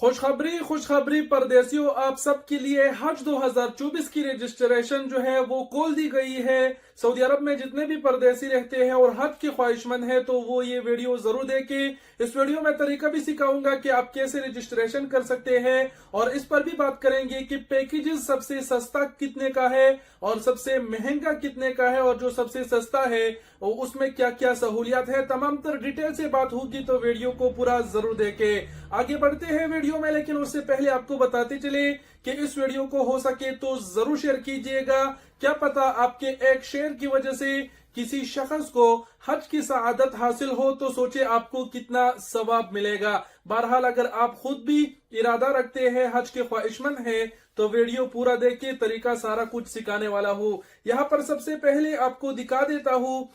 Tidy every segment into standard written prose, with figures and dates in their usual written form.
खुशखबरी परदेसियों, आप सबके लिए हज 2024 की रजिस्ट्रेशन जो है वो खोल दी गई है। सऊदी अरब में जितने भी परदेसी रहते हैं और हज के ख्वाहिशमंद हैं तो वो ये वीडियो जरूर देखें। इस वीडियो में तरीका भी सिखाऊंगा कि आप कैसे रजिस्ट्रेशन कर सकते हैं और इस पर भी बात करेंगे कि पैकेजेस सबसे सस्ता कितने का है और सबसे महंगा कितने का है और जो सबसे सस्ता है उसमें क्या क्या सहूलियत है। तमाम तर डिटेल से बात होगी तो वीडियो को पूरा जरूर देखें। आगे बढ़ते हैं वीडियो में, लेकिन उससे पहले आपको बताते चले कि इस वीडियो को हो सके तो जरूर शेयर कीजिएगा। क्या पता आपके एक शेयर की वजह से किसी शख्स को हज की सआदत हासिल हो, तो सोचे आपको कितना सवाब मिलेगा। बहरहाल अगर आप खुद भी इरादा रखते हैं, हज के ख्वाहिशमंद हैं, तो वीडियो पूरा देख के तरीका सारा कुछ सिखाने वाला हूँ। यहाँ पर सबसे पहले आपको दिखा देता हूँ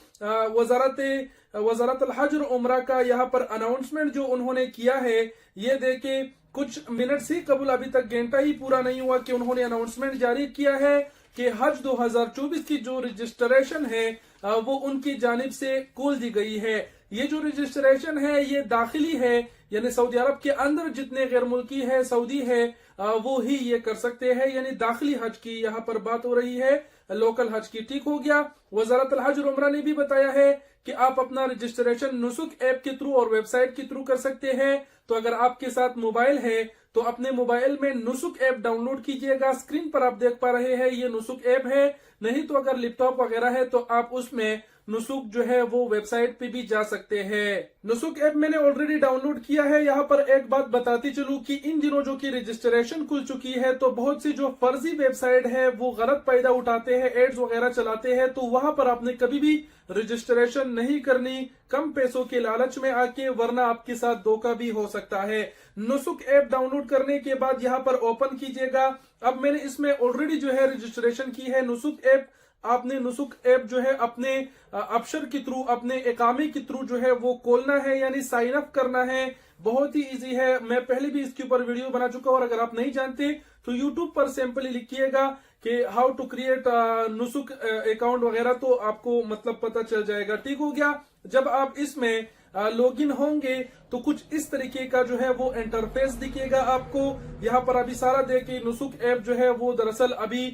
वजारत अल हज और उम्रा का यहाँ पर अनाउंसमेंट जो उन्होंने किया है। ये देखे कुछ मिनट से कबल, अभी तक घंटा ही पूरा नहीं हुआ कि उन्होंने अनाउंसमेंट जारी किया है कि हज 2024 की जो रजिस्ट्रेशन है वो उनकी जानिब से खोल दी गई है। ये जो रजिस्ट्रेशन है ये दाखिली है, यानी सऊदी अरब के अंदर जितने गैर मुल्की है सऊदी है वो ही ये कर सकते हैं, यानी दाखिली हज की यहाँ पर बात हो रही है, लोकल हज की। ठीक हो गया। वजारत अल हज और उम्रा ने भी बताया है कि आप अपना रजिस्ट्रेशन नुसुक ऐप के थ्रू और वेबसाइट के थ्रू कर सकते हैं। तो अगर आपके साथ मोबाइल है तो अपने मोबाइल में नुसुक ऐप डाउनलोड कीजिएगा। स्क्रीन पर आप देख पा रहे हैं ये नुसुक ऐप है, नहीं तो अगर लैपटॉप वगैरह है तो आप उसमें नुसुक जो है वो वेबसाइट पे भी जा सकते हैं। नुसुक ऐप मैंने ऑलरेडी डाउनलोड किया है। यहाँ पर एक बात बताती चलूं कि इन दिनों जो की रजिस्ट्रेशन खुल चुकी है तो बहुत सी जो फर्जी वेबसाइट है वो गलत फायदा उठाते हैं, एड्स वगैरह चलाते हैं, तो वहां पर आपने कभी भी रजिस्ट्रेशन नहीं करनी कम पैसों के लालच में आके, वरना आपके साथ धोखा भी हो सकता है। नुसुक ऐप डाउनलोड करने के बाद यहाँ पर ओपन कीजिएगा। अब मैंने इसमें ऑलरेडी जो है रजिस्ट्रेशन की है। नुसुक ऐप आपने नुसुक ऐप जो है अपने अबशर के थ्रू, अपने इकामे के थ्रू जो है वो खोलना है, यानी साइन अप करना है। बहुत ही इजी है, मैं पहले भी इसके ऊपर वीडियो बना चुका हूं और अगर आप नहीं जानते तो यूट्यूब पर सिंपली लिखिएगा कि हाउ टू क्रिएट नुसुक अकाउंट वगैरह, तो आपको मतलब पता चल जाएगा। ठीक हो गया। जब आप इसमें लॉगिन होंगे तो कुछ इस तरीके का जो है वो इंटरफेस दिखेगा आपको। यहाँ पर अभी सारा देखिए नुसुक ऐप जो है वो दरअसल अभी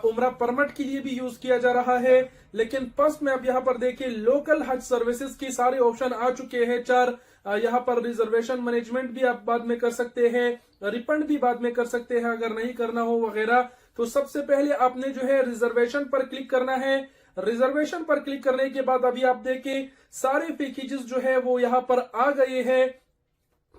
उम्रा परमिट के लिए भी यूज किया जा रहा है, लेकिन फर्स्ट में अब यहाँ पर देखिए लोकल हज सर्विसेज के सारे ऑप्शन आ चुके हैं 4। यहाँ पर रिजर्वेशन मैनेजमेंट भी आप बाद में कर सकते हैं, रिफंड भी बाद में कर सकते हैं अगर नहीं करना हो वगैरह। तो सबसे पहले आपने जो है रिजर्वेशन पर क्लिक करना है। रिजर्वेशन पर क्लिक करने के बाद अभी आप देखें सारे पैकेजेस जो है वो यहाँ पर आ गए हैं।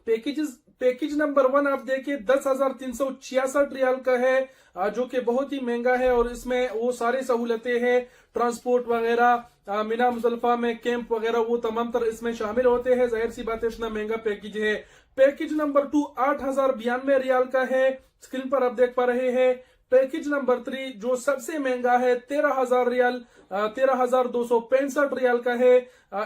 पैकेज नंबर 1 आप देखिए 10,366 रियाल का है, जो कि बहुत ही महंगा है और इसमें वो सारी सहूलतें हैं, ट्रांसपोर्ट वगैरह, मिना मुजल्फा में कैंप वगैरह वो तमाम तर इसमें शामिल होते हैं। जाहिर सी बात है इतना महंगा पैकेज है। पैकेज नंबर 2 8,092 रियाल का है, स्क्रीन पर आप देख पा रहे हैं। पैकेज नंबर 3 जो सबसे महंगा है 13,000 रियाल, 13,265 रियाल का है।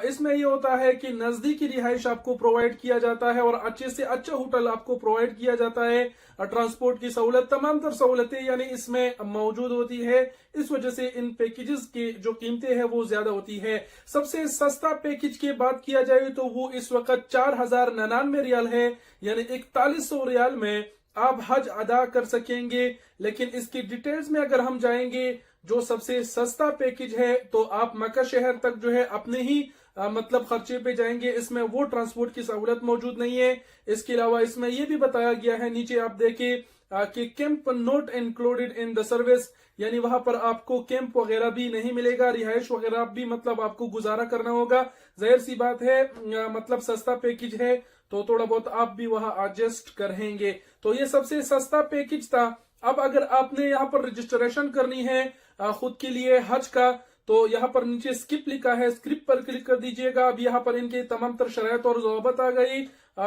इसमें ये होता है कि नजदीकी रिहाइश आपको प्रोवाइड किया जाता है और अच्छे से अच्छा होटल आपको प्रोवाइड किया जाता है। ट्रांसपोर्ट की सहूलत, तमाम तर सहूलतें यानी इसमें मौजूद होती है। इस वजह से इन पैकेजेस की जो कीमतें हैं वो ज्यादा होती है। सबसे सस्ता पैकेज की बात किया जाए तो वो इस वक्त 4,099 रियाल है, यानी 4100 रियाल में आप हज अदा कर सकेंगे। लेकिन इसकी डिटेल्स में अगर हम जाएंगे, जो सबसे सस्ता पैकेज है तो आप मक्का शहर तक जो है अपने ही मतलब खर्चे पे जाएंगे, इसमें वो ट्रांसपोर्ट की सहूलत मौजूद नहीं है। इसके अलावा इसमें यह भी बताया गया है, नीचे आप देखें कि camp not included in the service, यानी वहां पर आपको कैंप वगैरह भी नहीं मिलेगा, रिहाइश वगैरह भी मतलब आपको गुजारा करना होगा। जाहिर सी बात है मतलब सस्ता पैकेज है तो थोड़ा बहुत आप भी वहां एडजस्ट करेंगे। तो ये सबसे सस्ता पैकेज था। अब अगर आपने यहाँ पर रजिस्ट्रेशन करनी है खुद के लिए हज का, तो यहाँ पर नीचे स्किप लिखा है, स्किप पर क्लिक कर दीजिएगा। अब यहाँ पर इनके तमाम तर शरायत और ज़वाबत आ गई,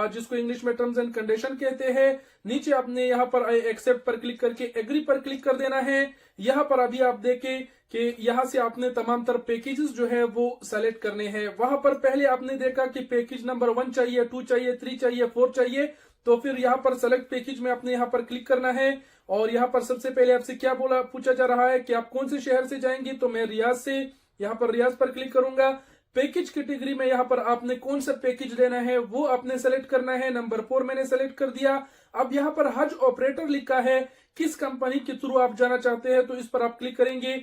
जिसको इंग्लिश में टर्म्स एंड कंडीशन कहते हैं। नीचे आपने यहाँ पर आई एक्सेप्ट पर क्लिक करके एग्री पर क्लिक कर देना है। यहाँ पर अभी आप देखें कि यहाँ से आपने तमाम तर पैकेजेस जो है वो सेलेक्ट करने हैं। वहां पर पहले आपने देखा कि पैकेज नंबर 1 चाहिए, 2 चाहिए, 3 चाहिए, 4 चाहिए, तो फिर यहाँ पर सेलेक्ट पैकेज में आपने यहाँ पर क्लिक करना है। और यहाँ पर सबसे पहले आपसे क्या पूछा जा रहा है कि आप कौन से शहर से जाएंगे, तो मैं रियाज से, यहाँ पर रियाज पर क्लिक करूंगा। पैकेज कैटेगरी में यहाँ पर आपने कौन सा पैकेज लेना है वो आपने सेलेक्ट करना है। नंबर 4 मैंने सेलेक्ट कर दिया। अब यहाँ पर हज ऑपरेटर लिखा है, किस कंपनी के थ्रू आप जाना चाहते हैं तो इस पर आप क्लिक करेंगे।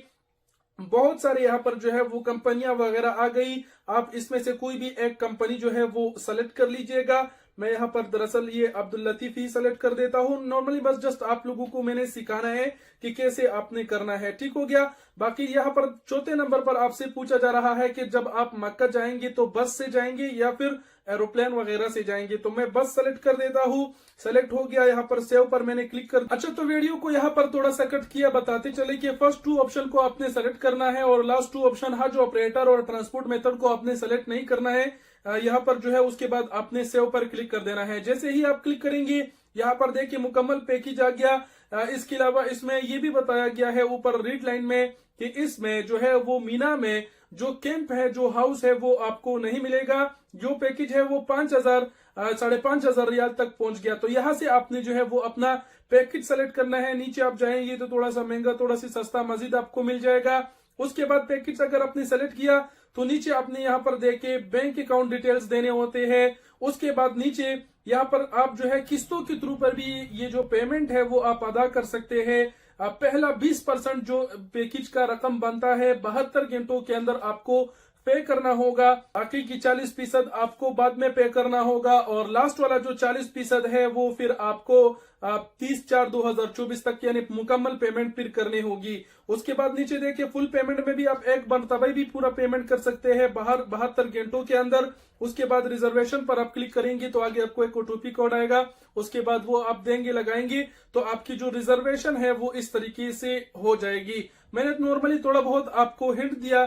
बहुत सारे यहाँ पर जो है वो कंपनियां वगैरह आ गई, आप इसमें से कोई भी एक कंपनी जो है वो सेलेक्ट कर लीजिएगा। मैं यहाँ पर दरअसल ये अब्दुल लतीफ ही सेलेक्ट कर देता हूँ। नॉर्मली बस जस्ट आप लोगों को मैंने सिखाना है कि कैसे आपने करना है, ठीक हो गया। बाकी यहाँ पर चौथे नंबर पर आपसे पूछा जा रहा है कि जब आप मक्का जाएंगे तो बस से जाएंगे या फिर एरोप्लेन वगैरह से जाएंगे, तो मैं बस सेलेक्ट कर देता हूँ। सेलेक्ट हो गया, यहाँ पर सेव पर मैंने क्लिक कर। अच्छा, तो वीडियो को यहाँ पर थोड़ा सा कट किया, बताते चले कि फर्स्ट 2 ऑप्शन को आपने सेलेक्ट करना है और लास्ट 2 ऑप्शन हज ऑपरेटर और ट्रांसपोर्ट मेथड को आपने सेलेक्ट नहीं करना है। यहाँ पर जो है उसके बाद आपने सेव पर क्लिक कर देना है। जैसे ही आप क्लिक करेंगे यहाँ पर देखिए मुकम्मल पैकेज आ गया। इसके अलावा इसमें ये भी बताया गया है ऊपर रीड लाइन में कि इसमें जो है वो मीना में जो कैंप है, जो हाउस है, वो आपको नहीं मिलेगा। जो पैकेज है वो 5,000 रियाल तक पहुंच गया। तो यहाँ से आपने जो है वो अपना पैकेज सेलेक्ट करना है। नीचे आप जाएंगे तो थोड़ा सा महंगा, थोड़ा सा सस्ता मजीद आपको मिल जाएगा। उसके बाद पैकेज अगर आपने सेलेक्ट किया तो नीचे आपने यहाँ पर देखे बैंक अकाउंट डिटेल्स देने होते हैं। उसके बाद नीचे यहाँ पर आप जो है किस्तों के थ्रू पर भी ये जो पेमेंट है वो आप अदा कर सकते हैं। पहला 20% जो पैकेज का रकम बनता है 72 घंटों के अंदर आपको पे करना होगा। बाकी की 40% आपको बाद में पे करना होगा और लास्ट वाला जो 40% है वो फिर आपको 30/4/2024 तक यानी मुकम्मल पेमेंट फिर करनी होगी। उसके बाद नीचे देखिए फुल पेमेंट में भी आप एक मरतबा भी पूरा पेमेंट कर सकते हैं 72 घंटों के अंदर। उसके बाद रिजर्वेशन पर आप क्लिक करेंगे तो आगे आपको एक ओटीपी कोड आएगा, उसके बाद वो आप देंगे, लगाएंगे तो आपकी जो रिजर्वेशन है वो इस तरीके से हो जाएगी। मैंने नॉर्मली थोड़ा बहुत आपको हिंट दिया,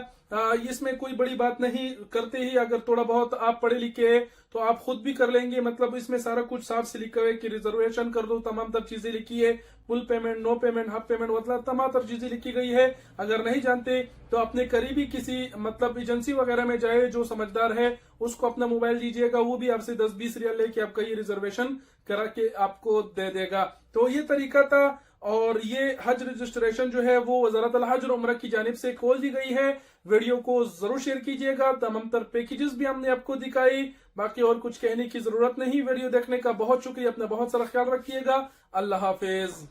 इसमें कोई बड़ी बात नहीं। करते ही अगर थोड़ा बहुत आप पढ़े लिखे हैं तो आप खुद भी कर लेंगे। मतलब इसमें सारा कुछ साफ से लिखा है कि रिजर्वेशन कर दो, तमाम तर चीजें लिखी है, full payment, no payment, half payment, मतलब तमाम तर चीजें लिखी गई है। अगर नहीं जानते तो अपने करीबी किसी मतलब एजेंसी वगैरह में जाए, जो समझदार है उसको अपना मोबाइल दीजिएगा, वो भी आपसे 10-20 रियाल लेके आपका ये रिजर्वेशन करा के आपको दे देगा। तो ये तरीका था और ये हज रजिस्ट्रेशन जो है वो वज़ारत अल हज और उम्रा की जानिब से खोल दी गई है। वीडियो को जरूर शेयर कीजिएगा। तमाम तर पैकेजेस भी हमने आपको दिखाई, बाकी और कुछ कहने की जरूरत नहीं। वीडियो देखने का बहुत शुक्रिया, अपना बहुत सारा ख्याल रखिएगा। अल्लाह हाफिज।